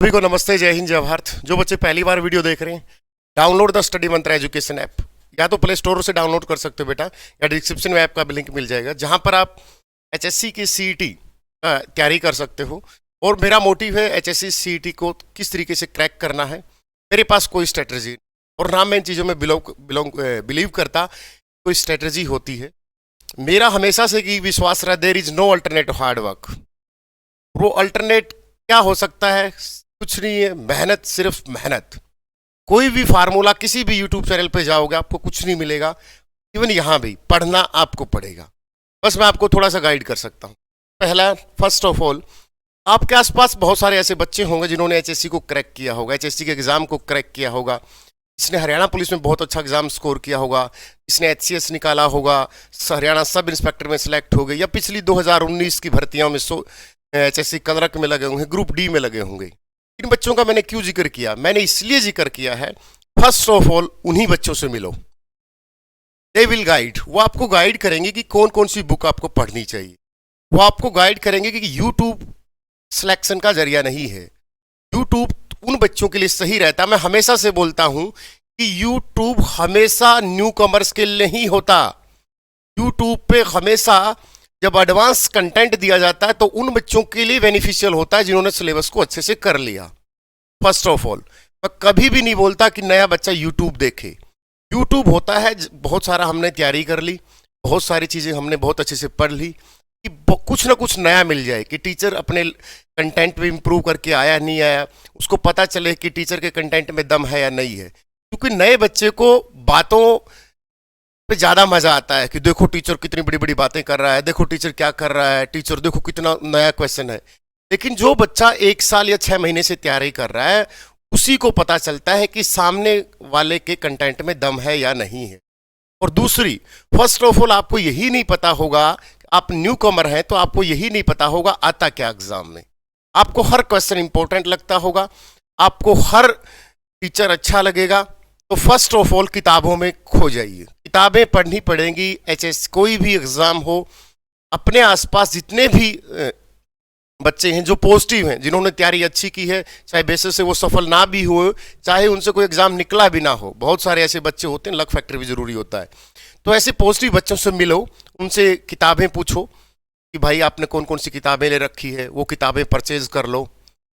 सभी को नमस्ते, जय हिंद, जय भारत। जो बच्चे पहली बार वीडियो देख रहे हैं, download the study Mantra education app. या तो प्ले स्टोर से डाउनलोड कर सकते हो बेटा, या डिस्क्रिप्शन में ऐप का भी लिंक मिल जाएगा, जहां पर आप एचएससी की सीईटी तैयारी कर सकते हो। और मेरा मोटिव है एचएससी सीईटी को किस तरीके से क्रैक करना है। मेरे पास कोई स्ट्रेटजी और ना मैं इन चीज़ों में बिलीव करता कोई स्ट्रेटजी होती है। मेरा हमेशा से कि विश्वास रहा, there is no alternate hard work. वो अल्टरनेट क्या हो सकता है? कुछ नहीं है, मेहनत, सिर्फ मेहनत। कोई भी फार्मूला किसी भी यूट्यूब चैनल पे जाओगे आपको कुछ नहीं मिलेगा। इवन यहाँ भी पढ़ना आपको पड़ेगा। बस मैं आपको थोड़ा सा गाइड कर सकता हूँ। पहला, फर्स्ट ऑफ ऑल, आपके आसपास बहुत सारे ऐसे बच्चे होंगे जिन्होंने एचएससी को क्रैक किया होगा, एचएससी के एग्जाम को क्रैक किया होगा। इसने हरियाणा पुलिस में बहुत अच्छा एग्जाम स्कोर किया होगा, इसने एचसीएस निकाला होगा, हरियाणा सब इंस्पेक्टर में सिलेक्ट हो गए, या पिछली 2019 की भर्तियों में एचएससी कलरक में लगे होंगे, ग्रुप डी में लगे होंगे। इन बच्चों का मैंने क्यों जिक्र किया? मैंने इसलिए जिक्र किया है, फर्स्ट ऑफ ऑल उन्हीं बच्चों से मिलो। दे विल गाइड, वो आपको गाइड करेंगे कि कौन कौन सी बुक आपको पढ़नी चाहिए। वो आपको गाइड करेंगे कि यूट्यूब सिलेक्शन का जरिया नहीं है। यूट्यूब उन बच्चों के लिए सही रहता है। मैं हमेशा से बोलता हूं कि यूट्यूब हमेशा न्यू कमर्स के लिए नहीं होता। यूट्यूब पे हमेशा जब एडवांस कंटेंट दिया जाता है तो उन बच्चों के लिए बेनिफिशियल होता है जिन्होंने सिलेबस को अच्छे से कर लिया। फर्स्ट ऑफ ऑल, मैं कभी भी नहीं बोलता कि नया बच्चा यूट्यूब देखे। यूट्यूब होता है, बहुत सारा हमने तैयारी कर ली, बहुत सारी चीज़ें हमने बहुत अच्छे से पढ़ ली कि कुछ ना कुछ नया मिल जाए, कि टीचर अपने कंटेंट में इम्प्रूव करके आया नहीं आया, उसको पता चले कि टीचर के कंटेंट में दम है या नहीं है। क्योंकि नए बच्चे को बातों पे ज़्यादा मज़ा आता है कि देखो टीचर कितनी बड़ी बड़ी बातें कर रहा है, देखो टीचर क्या कर रहा है, टीचर देखो कितना नया क्वेश्चन है। लेकिन जो बच्चा 1 साल या 6 महीने से तैयारी कर रहा है, उसी को पता चलता है कि सामने वाले के कंटेंट में दम है या नहीं है। और दूसरी, फर्स्ट ऑफ ऑल आपको यही नहीं पता होगा, आप न्यू कमर हैं तो आपको यही नहीं पता होगा आता क्या एग्जाम में। आपको हर क्वेश्चन इंपॉर्टेंट लगता होगा, आपको हर टीचर अच्छा लगेगा। तो फर्स्ट ऑफ ऑल किताबों में खो जाइए, किताबें पढ़नी पड़ेंगी। एचएस कोई भी एग्जाम हो, अपने आसपास जितने भी बच्चे हैं जो पॉजिटिव हैं, जिन्होंने तैयारी अच्छी की है, चाहे बेसिस से वो सफल ना भी हो, चाहे उनसे कोई एग्जाम निकला भी ना हो, बहुत सारे ऐसे बच्चे होते हैं, लक फैक्टर भी जरूरी होता है। तो ऐसे पॉजिटिव बच्चों से मिलो, उनसे किताबें पूछो कि भाई आपने कौन कौन सी किताबें ले रखी है, वो किताबें परचेज कर लो।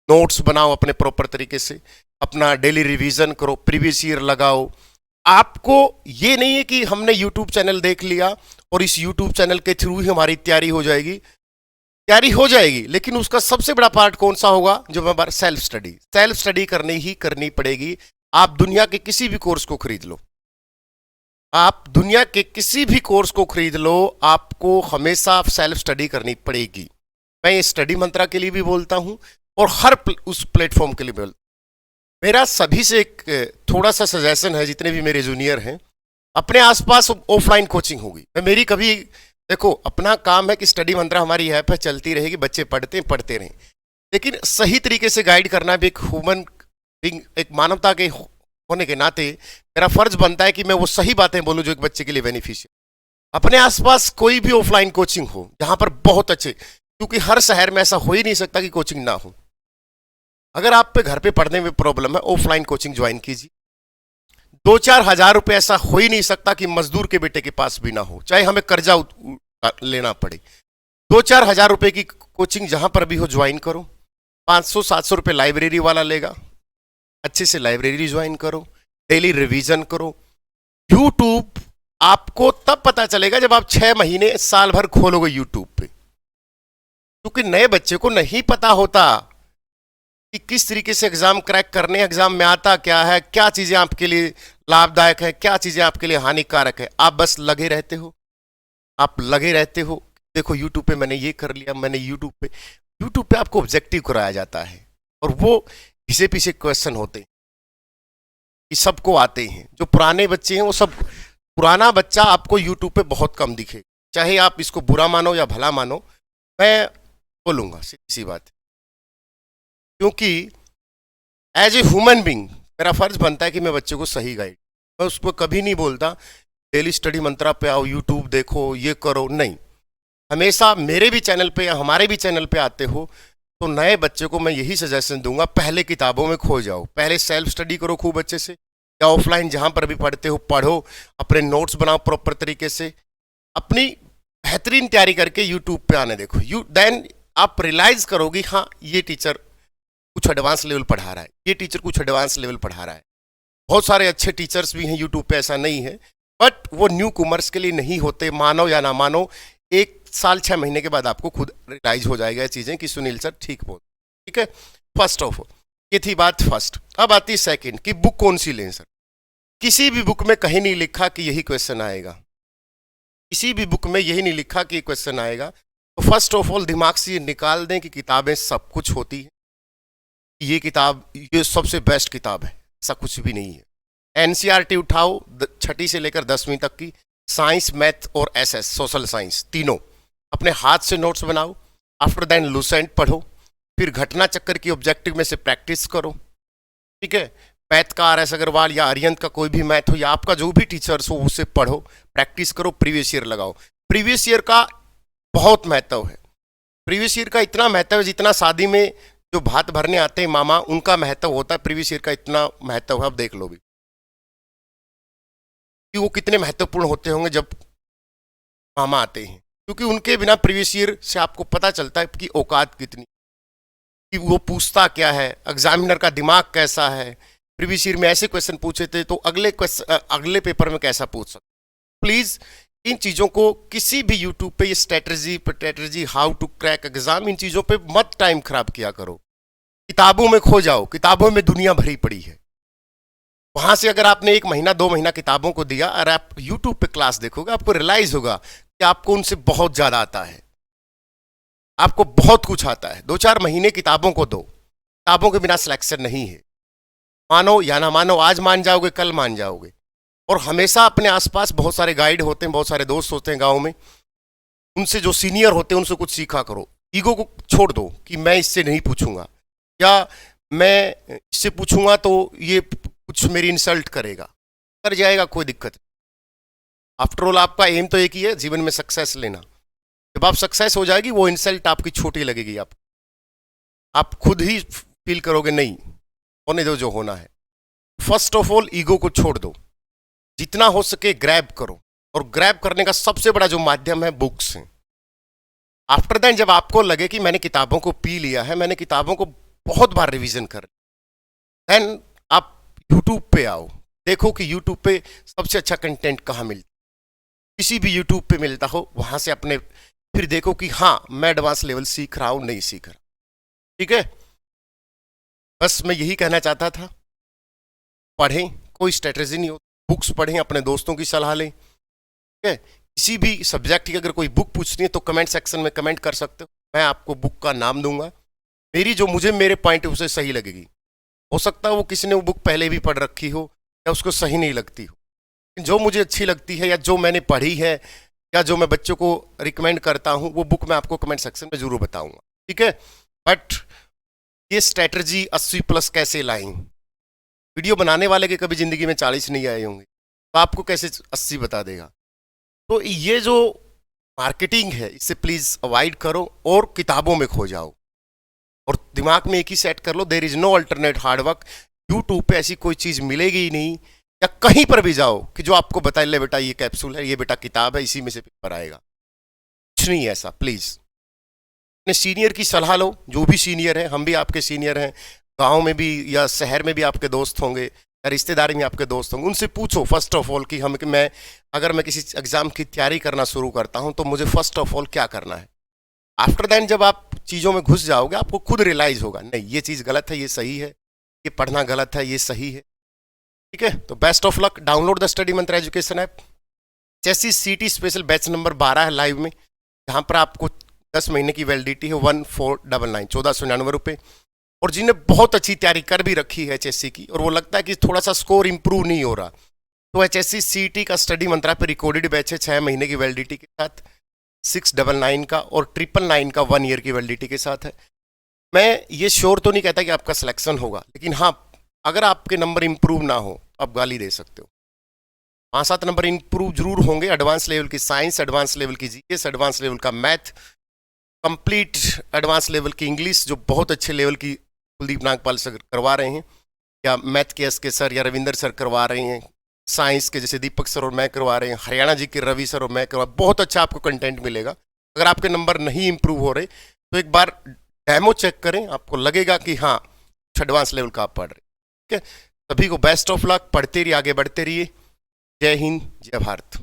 नोट्स बनाओ अपने प्रॉपर तरीके से, अपना डेली रिवीजन करो, प्रीवियस ईयर लगाओ। आपको ये नहीं है कि हमने यूट्यूब चैनल देख लिया और इस यूट्यूब चैनल के थ्रू ही हमारी तैयारी हो जाएगी। तैयारी हो जाएगी, लेकिन उसका सबसे बड़ा पार्ट कौन सा होगा? जो हमारा सेल्फ स्टडी। सेल्फ स्टडी करनी ही करनी पड़ेगी। आप दुनिया के किसी भी कोर्स को खरीद लो, आप दुनिया के किसी भी कोर्स को खरीद लो, आपको हमेशा सेल्फ स्टडी करनी पड़ेगी। मैं ये स्टडी मंत्रा के लिए भी बोलता हूं और हर उस प्लेटफॉर्म के लिए बोलता हूं। मेरा सभी से एक थोड़ा सा सजेशन है, जितने भी मेरे जूनियर हैं, अपने आसपास ऑफलाइन कोचिंग होगी। मैं मेरी कभी, देखो अपना काम है कि स्टडी मंत्रा हमारी ऐप है, चलती रहेगी, बच्चे पढ़ते रहें, लेकिन सही तरीके से गाइड करना भी एक ह्यूमन बीइंग, एक मानवता के होने के नाते मेरा फर्ज बनता है कि मैं वो सही बातें बोलूं जो एक बच्चे के लिए बेनिफिशियल। अपने आसपास कोई भी ऑफलाइन कोचिंग हो जहां पर बहुत अच्छे, क्योंकि हर शहर में ऐसा हो ही नहीं सकता कि कोचिंग ना हो। अगर आप पे घर पे पढ़ने में प्रॉब्लम है, ऑफलाइन कोचिंग ज्वाइन कीजिए। 2-4 हजार रुपए ऐसा हो ही नहीं सकता कि मजदूर के बेटे के पास भी ना हो, चाहे हमें कर्जा लेना पड़े। 2-4 हजार रुपए की कोचिंग जहां पर भी हो ज्वाइन करो। 500-700 रुपए लाइब्रेरी वाला लेगा, अच्छे से लाइब्रेरी ज्वाइन करो, डेली रिवीजन करो। यूट्यूब आपको तब पता चलेगा जब आप 6 महीने साल भर खोलोगे यूट्यूब पे, क्योंकि नए बच्चे को नहीं पता होता कि किस तरीके से एग्जाम क्रैक करने, एग्जाम में आता क्या है, क्या चीजें आपके लिए लाभदायक है, क्या चीजें आपके लिए हानिकारक है। आप बस लगे रहते हो, आप लगे रहते हो। देखो यूट्यूब पे मैंने ये कर लिया, मैंने यूट्यूब पे आपको ऑब्जेक्टिव कराया जाता है, और वो घिसे पीछे क्वेश्चन होते हैं कि सबको आते हैं। जो पुराने बच्चे हैं वो सब, पुराना बच्चा आपको यूट्यूब पे बहुत कम दिखे, चाहे आप इसको बुरा मानो या भला मानो, मैं बोलूँगा सीधी सी बात। क्योंकि एज ए ह्यूमन बीइंग मेरा फर्ज बनता है कि मैं बच्चे को सही गाइड, मैं उसको कभी नहीं बोलता डेली स्टडी मंत्रा पे आओ, यूट्यूब देखो, ये करो, नहीं। हमेशा मेरे भी चैनल पे या हमारे भी चैनल पे आते हो तो नए बच्चे को मैं यही सजेशन दूंगा, पहले किताबों में खो जाओ, पहले सेल्फ स्टडी करो खूब अच्छे से, या ऑफलाइन जहां पर भी पढ़ते हो पढ़ो, अपने नोट्स बनाओ प्रॉपर तरीके से, अपनी बेहतरीन तैयारी करके यूट्यूब पे आने देखो। देन आप रियलाइज करोगी हाँ ये टीचर कुछ एडवांस लेवल पढ़ा रहा है, ये टीचर कुछ एडवांस लेवल पढ़ा रहा है। बहुत सारे अच्छे टीचर्स भी हैं यूट्यूब पे, ऐसा नहीं है, बट वो न्यू कॉमर्स के लिए नहीं होते। मानो या ना मानो, 1 साल 6 महीने के बाद आपको खुद रियलाइज हो जाएगा ये चीज़ें कि सुनील सर ठीक बोल। ठीक है, फर्स्ट ऑफ ऑल ये थी बात फर्स्ट। अब आती सेकंड कि बुक कौन सी लें सर। किसी भी बुक में कहीं नहीं लिखा कि यही क्वेश्चन आएगा, किसी भी बुक में यही नहीं लिखा कि क्वेश्चन आएगा। तो फर्स्ट ऑफ ऑल दिमाग से ये निकाल दें कि किताबें सब कुछ होती हैं, ये किताब ये सबसे बेस्ट किताब है, ऐसा कुछ भी नहीं है। एनसीईआरटी उठाओ 6ठी से लेकर 10वीं तक की, साइंस मैथ और एसएस सोशल साइंस तीनों अपने हाथ से नोट्स बनाओ। आफ्टर दैन लूसेंट पढ़ो, फिर घटना चक्कर की ऑब्जेक्टिव में से प्रैक्टिस करो। ठीक है, मैथ का आर एस अग्रवाल या अरियंत का कोई भी मैथ हो या आपका जो भी टीचर्स हो उसे पढ़ो, प्रैक्टिस करो, प्रीवियस ईयर लगाओ। प्रीवियस ईयर का बहुत महत्व है, प्रीवियस ईयर का इतना महत्व है जितना शादी में जो भात भरने आते हैं मामा उनका महत्व होता है, प्रीवियस ईयर का इतना महत्व है। अब देख लो भी कि वो कितने महत्वपूर्ण होते होंगे जब मामा आते हैं, क्योंकि उनके बिना प्रीवियस ईयर से आपको पता चलता है कि औकात कितनी, कि वो पूछता क्या है, एग्जामिनर का दिमाग कैसा है, प्रीवियस ईयर में ऐसे क्वेश्चन पूछे थे तो अगले पेपर में कैसा पूछ सकते। प्लीज़ इन चीज़ों को किसी भी यूट्यूब पे ये strategy how to crack exam, इन चीज़ों पे मत टाइम खराब किया करो। किताबों में खो जाओ, किताबों में दुनिया भरी पड़ी है। वहां से अगर आपने 1 महीना 2 महीना किताबों को दिया और आप यूट्यूब पे क्लास देखोगे, आपको रियलाइज होगा कि आपको उनसे बहुत ज़्यादा आता है, आपको बहुत कुछ आता है। 2-4 महीने किताबों को दो, किताबों के बिना सिलेक्शन नहीं है। मानो या ना मानो, आज मान जाओगे कल मान जाओगे। और हमेशा अपने आसपास बहुत सारे गाइड होते हैं, बहुत सारे दोस्त होते हैं गांव में, उनसे जो सीनियर होते हैं उनसे कुछ सीखा करो। ईगो को छोड़ दो कि मैं इससे नहीं पूछूंगा या मैं इससे पूछूंगा तो ये कुछ मेरी इंसल्ट करेगा, कर जाएगा, कोई दिक्कत नहीं। आफ्टर ऑल आपका एम तो एक ही है, जीवन में सक्सेस लेना। जब आप सक्सेस हो जाएगी वो इंसल्ट आपकी छोटी लगेगी, आप खुद ही फील करोगे नहीं होने दो जो होना है। फर्स्ट ऑफ ऑल ईगो को छोड़ दो, जितना हो सके ग्रैब करो, और ग्रैब करने का सबसे बड़ा जो माध्यम है बुक्स हैं। आफ्टर दैट जब आपको लगे कि मैंने किताबों को पी लिया है, मैंने किताबों को बहुत बार रिवीजन कर, देन आप यूट्यूब पे आओ, देखो कि यूट्यूब पे सबसे अच्छा कंटेंट कहाँ मिलता, किसी भी यूट्यूब पे मिलता हो वहां से अपने फिर देखो कि हाँ मैं एडवांस लेवल सीख रहा हूं नहीं सीख रहा। ठीक है, बस मैं यही कहना चाहता था। पढ़ें, कोई स्ट्रेटजी नहीं हो, बुक्स पढ़ें, अपने दोस्तों की सलाह लें। ठीक है, किसी भी सब्जेक्ट की अगर कोई बुक पूछनी है तो कमेंट सेक्शन में कमेंट कर सकते हो, मैं आपको बुक का नाम दूंगा, मेरी जो मुझे मेरे पॉइंट ऑफ से सही लगेगी। हो सकता है वो किसी ने वो बुक पहले भी पढ़ रखी हो या उसको सही नहीं लगती हो, जो मुझे अच्छी लगती है या जो मैंने पढ़ी है या जो मैं बच्चों को रिकमेंड करता हूँ वो बुक मैं आपको कमेंट सेक्शन में जरूर बताऊंगा। ठीक है, बट ये स्ट्रैटेजी 80+ कैसे लाएं, वीडियो बनाने वाले के कभी जिंदगी में 40 नहीं आए होंगे, तो आपको कैसे 80 बता देगा। तो ये जो मार्केटिंग है इससे प्लीज अवॉइड करो और किताबों में खो जाओ और दिमाग में एक ही सेट कर लो, there is no alternate hard work. YouTube पे ऐसी कोई चीज मिलेगी ही नहीं, या कहीं पर भी जाओ कि जो आपको बताए ले बेटा ये कैप्सूल है, ये बेटा किताब है, इसी में से पेपर आएगा, कुछ नहीं है ऐसा। प्लीज अपने सीनियर की सलाह लो, जो भी सीनियर है, हम भी आपके सीनियर हैं, गांव में भी या शहर में भी आपके दोस्त होंगे या रिश्तेदारी में आपके दोस्त होंगे, उनसे पूछो फर्स्ट ऑफ ऑल कि अगर मैं किसी एग्जाम की तैयारी करना शुरू करता हूं तो मुझे फर्स्ट ऑफ ऑल क्या करना है। आफ्टर दैन जब आप चीज़ों में घुस जाओगे आपको खुद रियलाइज होगा नहीं ये चीज़ गलत है, ये सही है, ये पढ़ना गलत है, ये सही है। ठीक है, तो best of luck, download the study मंत्र एजुकेशन ऐप। एचएससी सीटी स्पेशल बैच नंबर 12 है लाइव में, जहाँ पर आपको 10 महीने की वैलिडिटी है, 1499 1499 रुपये। और जिन्हें बहुत अच्छी तैयारी कर भी रखी है एचएससी की और वो लगता है कि थोड़ा सा स्कोर इंप्रूव नहीं हो रहा, तो एचएससी सीटी का स्टडी मंत्रा पे रिकॉर्डेड बैच है 6 महीने की वैलिडिटी के साथ, 699 का, और 999 का 1 ईयर की वैलिडिटी के साथ है। मैं ये श्योर तो नहीं कहता कि आपका सिलेक्शन होगा, लेकिन हाँ अगर आपके नंबर इंप्रूव ना हो तो आप गाली दे सकते हो। 5-7 नंबर इंप्रूव जरूर होंगे, एडवांस लेवल की साइंस, एडवांस लेवल की जीएस, एडवांस लेवल का मैथ, कंप्लीट एडवांस लेवल की इंग्लिश जो बहुत अच्छे लेवल की कुलदीप नागपाल सर करवा रहे हैं, या मैथ के एस के सर या रविंदर सर करवा रहे हैं, साइंस के जैसे दीपक सर और मैं करवा रहे हैं, हरियाणा जी के रवि सर और मैं करवा, बहुत अच्छा आपको कंटेंट मिलेगा। अगर आपके नंबर नहीं इंप्रूव हो रहे तो एक बार डेमो चेक करें, आपको लगेगा कि हाँ एडवांस लेवल का आप पढ़ रहे हैं। ठीक है, सभी को बेस्ट ऑफ लक, पढ़ते रहिए, आगे बढ़ते रहिए। जय हिंद, जय भारत।